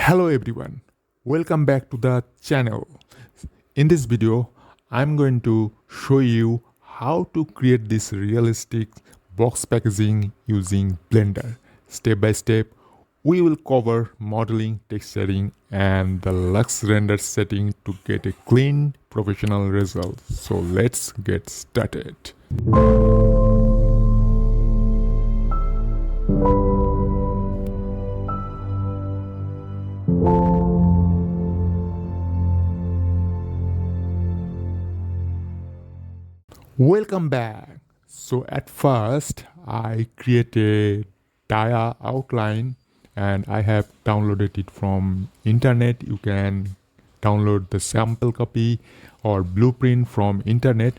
Hello everyone, welcome back to the channel. In this video, I'm going to show you how to create this realistic box packaging using Blender. Step by step, we will cover modeling, texturing, and the lux render setting to get a clean, professional result. So let's get started. Welcome back. So at first I create a dia outline and I have downloaded it from internet. You can download the sample copy or blueprint from internet.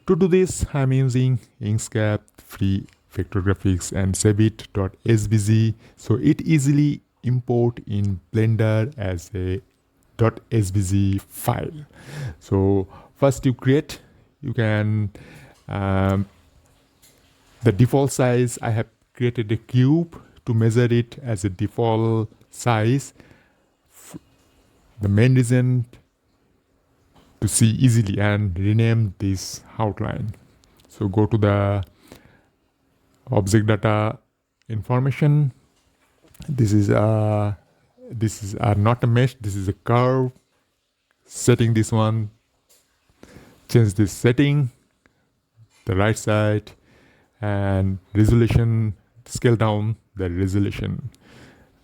To do this, I'm using Inkscape free vector graphics and saveit.svg, so it easily import in Blender as a .svg file. So first you can the default size. I have created a cube to measure it as a default size. The main reason to see easily and rename this outline. So go to the object data information. This is not a mesh, this is a curve. Setting this one, change this setting, the right side, and resolution, scale down the resolution,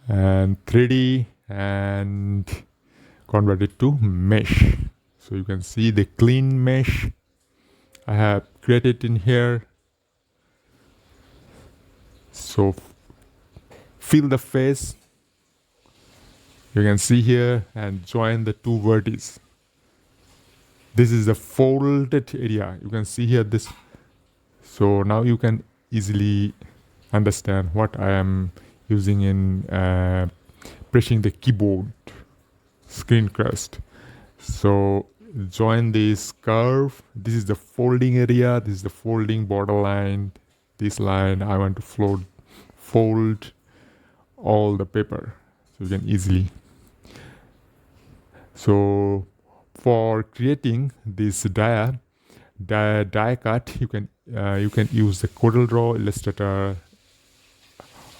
and 3D, and convert it to mesh. So you can see the clean mesh I have created in here. So fill the face, you can see here, and join the two vertices. This is the folded area, you can see here this. So now you can easily understand what I am using in pressing the keyboard screen crust. So join this curve, this is the folding area, this is the folding borderline, this line I want to fold all the paper, so you can easily. So for creating this die cut, you can use the CorelDRAW, Illustrator,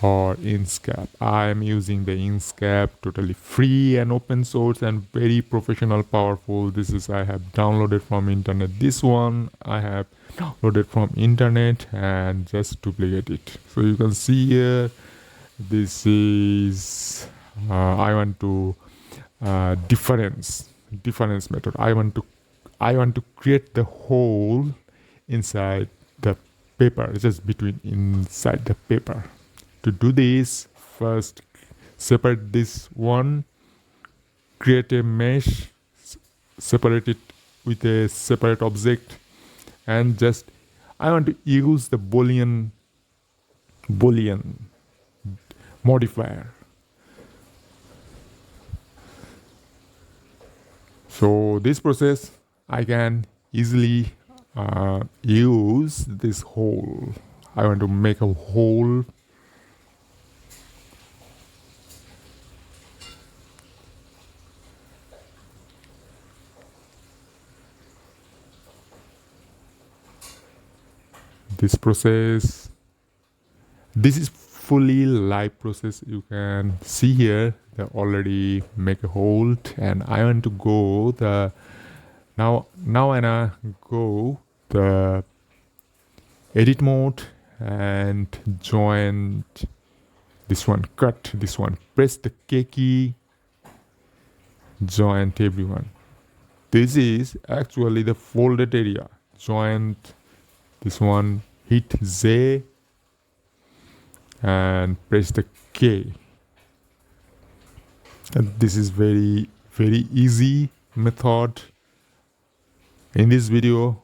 or Inkscape. I am using the Inkscape, totally free and open source and very professional, powerful. This is I have downloaded from internet. This one I have downloaded from internet and just duplicate it. So you can see here, this is I want to difference method. I want to create the hole inside the paper, just inside the paper. To do this, first separate this one, create a mesh, separate it with a separate object, and just I want to use the boolean modifier. So this process I can easily use this hole. I want to make a hole. This process, this is fully live process. You can see here they already make a hole, and I want to go the now I go the edit mode and join this one, cut this one, press the K key, join everyone. This is actually the folded area. Join this one, hit Z and press the K. And this is very easy method. In this video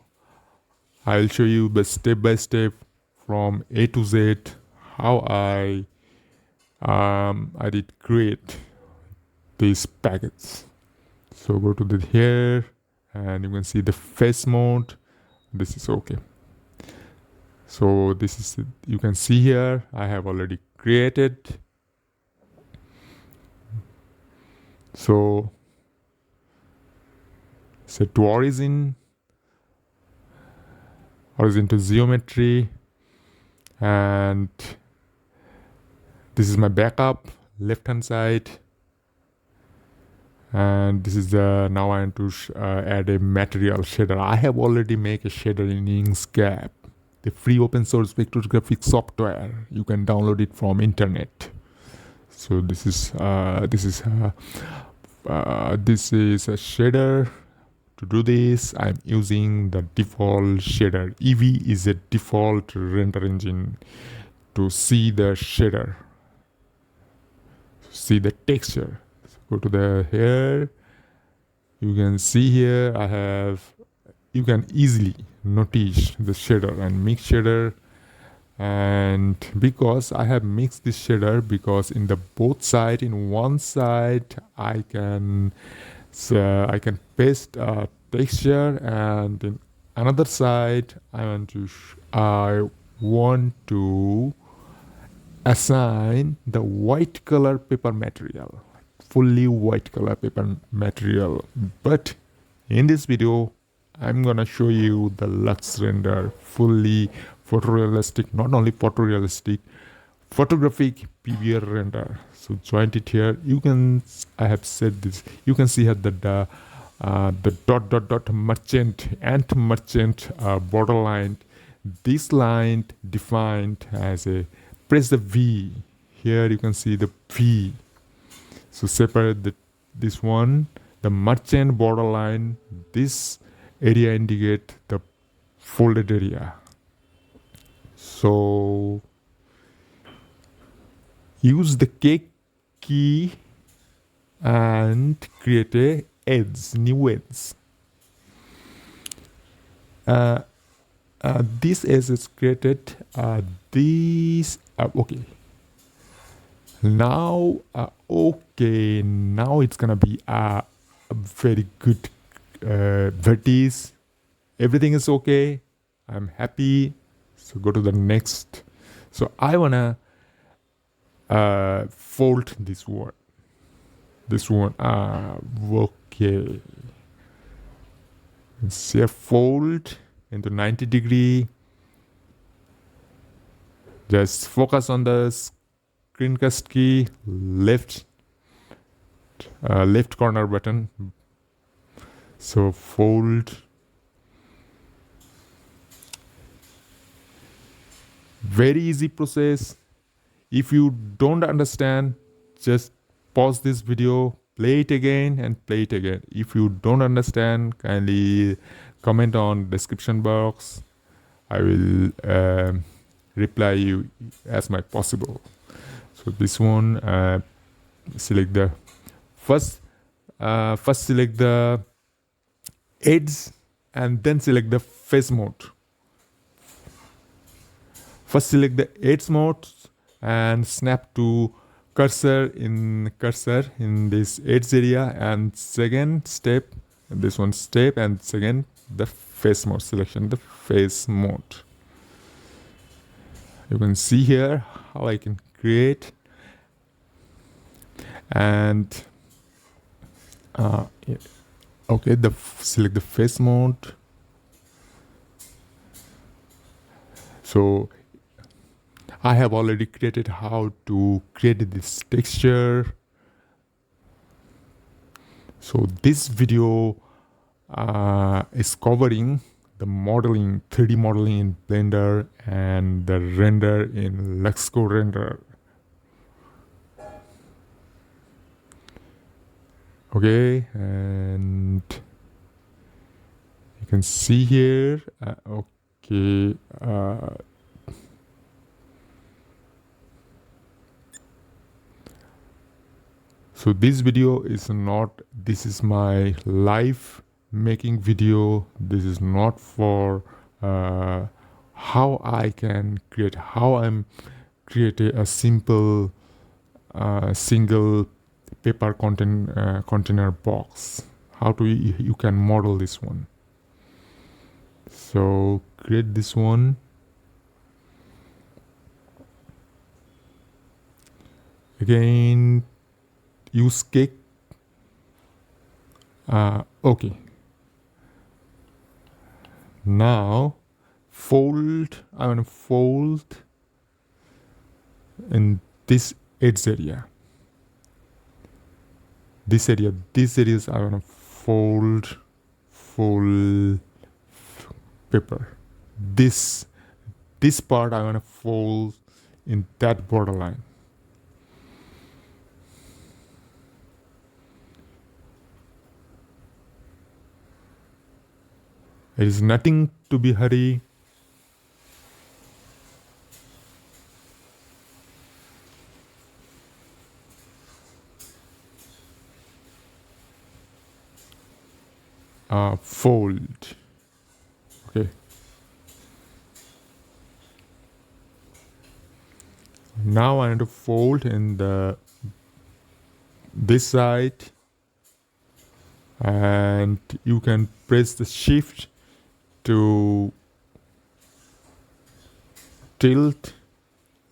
I'll show you the step by step from A to Z how I did create this package. So go to the here and you can see the face mode. This is okay. So this is, you can see here I have already created So set to origin to geometry, and this is my backup left hand side, and this is the now I want to add a material shader. I have already made a shader in Inkscape, the free open source vectographic software. You can download it from internet. So this is a shader. To do this, I'm using the default shader. Eevee is a default render engine to see the shader, see the texture. So go to the here. You can see here I have. You can easily notice the shader and mix shader. And because I have mixed this shader, because in the both side, in one side I can paste a texture, and in another side I want to assign the white color paper material, fully white color paper material. But in this video I'm gonna show you the Lux render, fully photorealistic, not only photorealistic, photographic PBR render. So join it here. I have said this. You can see here that the merchant borderline. This line defined as a press the V. Here you can see the V. So separate this one, the merchant borderline. This area indicate the folded area. So use the K key and create a new edge. This edge is created. Okay. Now, now it's gonna be a very good vertex. Everything is okay. I'm happy. So go to the next. So I wanna fold this one. Okay. Say fold into 90-degree. Just focus on the screencast key, left corner button. So fold. Very easy process. If you don't understand, just pause this video, play it again and play it again. If you don't understand, kindly comment on description box. I will reply you as much possible. So this one, select the first select the edge and then select the face mode. First select the edge mode and snap to cursor in this edge area, and second step, this one step, and second the face mode selection, the face mode. You can see here how I can create, and okay, select the face mode. So I have already created how to create this texture. So this video is covering the modeling, 3D modeling in Blender and the render in luxcore render. Okay, and you can see here, okay, so this video is not, this is my live making video. This is not for how I can create, how I'm creating a simple single paper container box. How to you can model this one. So create this one. Again, use cake Okay, now I want to fold in this edge area. This areas I want to fold full paper. This part I want to fold in that borderline. There is nothing to be hurry. Fold. Okay. Now I need to fold in this side, and you can press the shift to tilt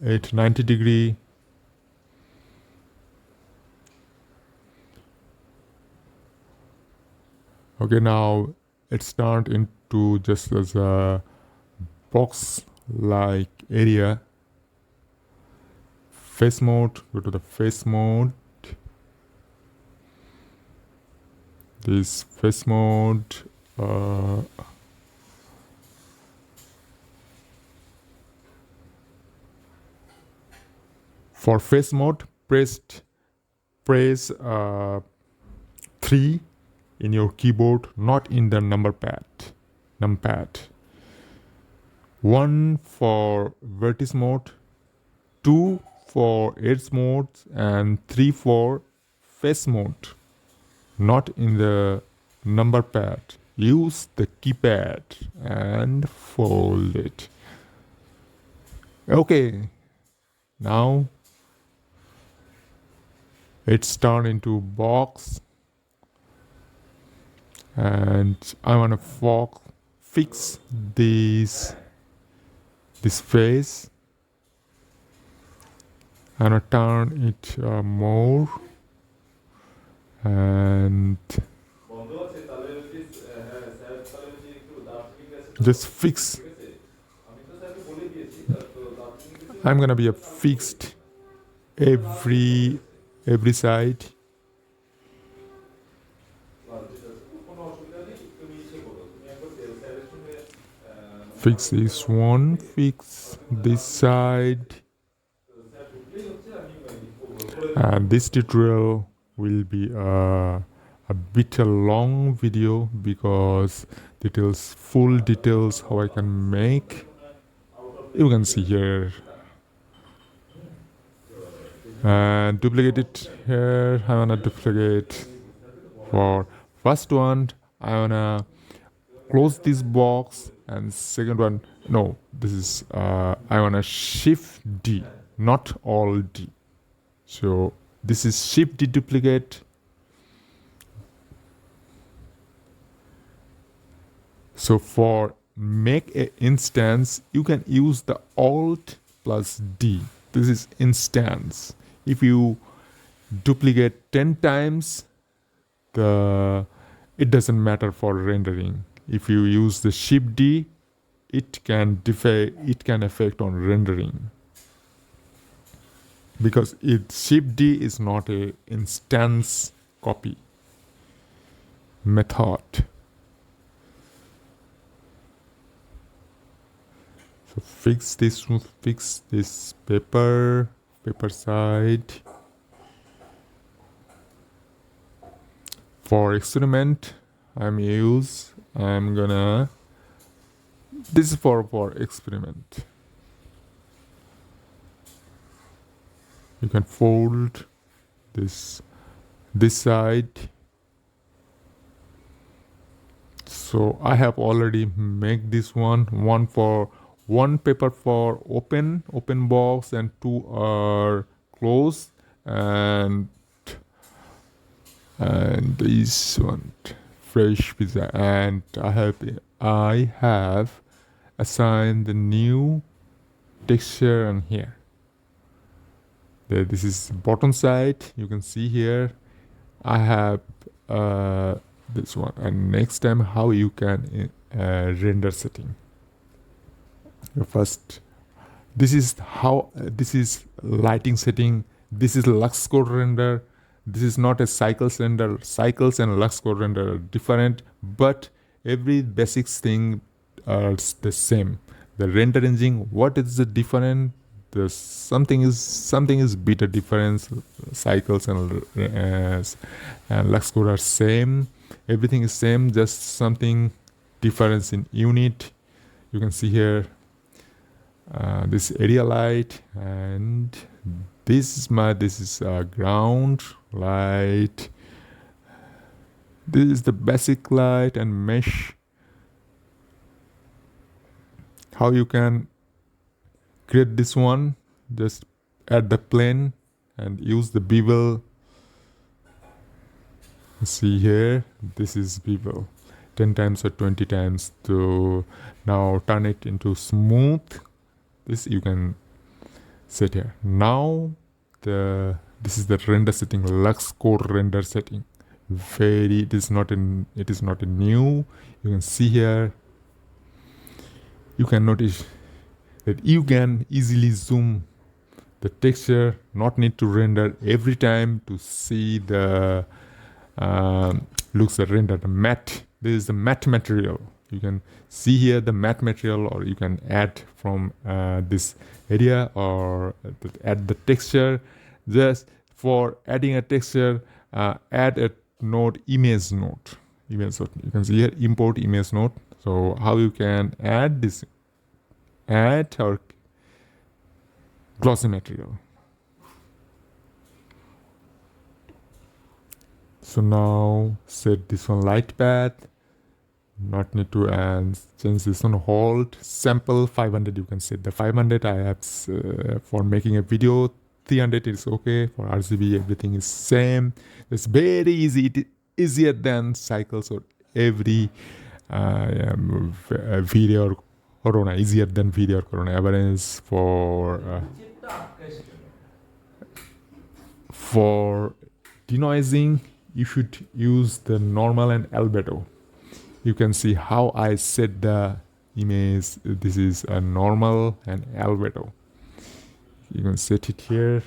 it 90 degree. Okay, now it's turned into just as a box like area. Face mode, go to the face mode. This face mode, for face mode, press 3 in your keyboard, not in the numpad. 1 for vertex mode, 2 for edge mode, and 3 for face mode, not in the number pad. Use the keypad and fold it. Okay, now it's turned into box, and I want to fix this face. I'm gonna turn it more, and just fix. I'm gonna be a fixed every side. Fix this one, fix this side. And this tutorial will be a bit a long video because full details how I can make. You can see here. And duplicate it here. I wanna duplicate for first one. I wanna close this box, and second one, no, this is I wanna shift D, not all D. So this is shift D duplicate. So for make a instance, you can use the Alt plus D. This is instance. If you duplicate 10 times, it doesn't matter for rendering. If you use the shift D, it can affect on rendering, because shift D is not a instance copy method. So fix this paper side. For experiment, this is for experiment. You can fold this side. So I have already made this one paper for open box, and 2 are closed, and this one fresh pizza, and I have assigned the new texture on here. This is bottom side. You can see here I have this one. And next time, how you can render setting. First, this is how this is lighting setting. This is luxcore render. This is not a cycles render. Cycles and luxcore render are different, but every basics thing are the same. The render engine, what is the different? The something is bit a difference. Cycles and luxcore are same. Everything is same, just something difference in unit. You can see here this area light, and this is ground light. This is the basic light and mesh. How you can create this one? Just add the plane and use the bevel. See here, this is bevel 10 times or 20 times to now turn it into smooth. This you can set here. Now this is the render setting, luxcore render setting. It is not a new. You can see here. You can notice that you can easily zoom the texture, not need to render every time to see the looks at render. The matte, this is the matte material. You can see here the matte material, or you can add from this area, or add the texture. Just for adding a texture, add a node, image node. You can see here import image node. So how you can add this, add or glossy material. So now set this one light path. Not need to change this one. Hold sample 500. You can set the 500. I have for making a video. 300 is okay. For RGB, everything is same. It's very easy. It is easier than cycles or every video or corona. Easier than video or corona. Evidence for denoising, you should use the normal and albedo. You can see how I set the image. This is a normal and albedo. You can set it here.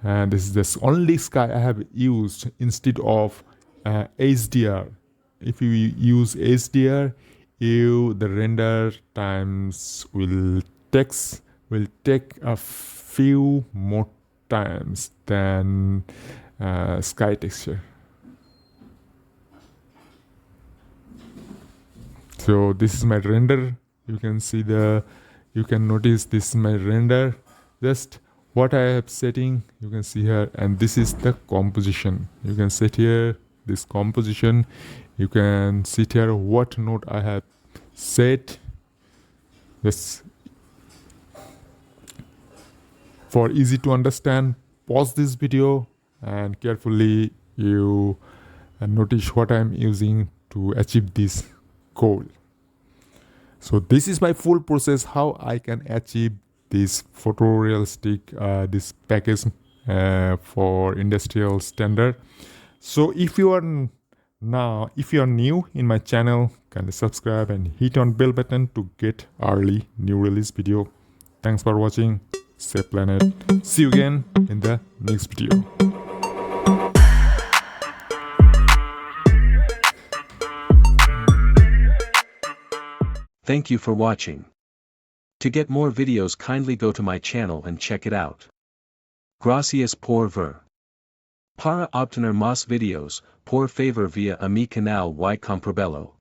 And this is the only sky I have used instead of HDR. If you use HDR, the render times will take a few more times than sky texture. So this is my render. You can notice this is my render. Just what I have setting, you can see here, and this is the composition. You can set here this composition. You can see here what node I have set. This for easy to understand, pause this video and carefully you notice what I'm using to achieve this goal. So this is my full process how I can achieve this photorealistic this package for industrial standard. So if you are new in my channel, kindly subscribe and hit on bell button to get early new release video. Thanks for watching. Save planet. See you again in the next video. Thank you for watching. To get more videos, kindly go to my channel and check it out. Gracias por ver. Para obtener más videos, por favor via a mi canal y comprabelo.